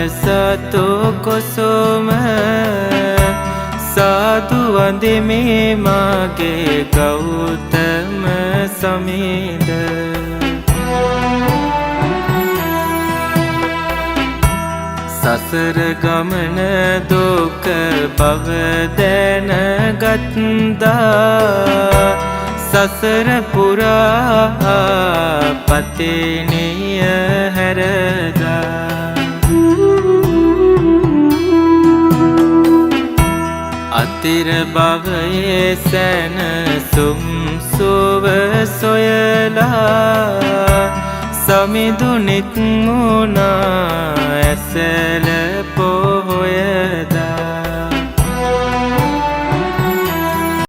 සතු කුසුම සාදු වඳිමි මාගේ ගෞතම සමිඳ සසර ගමන දුක බව දැනගත්තා සසර පුරා පතිනිය හැරදා අතිර භවයේ සැනසුම් සුව සොයලා සමිඳු නිත්මුණා ඇසල පෝ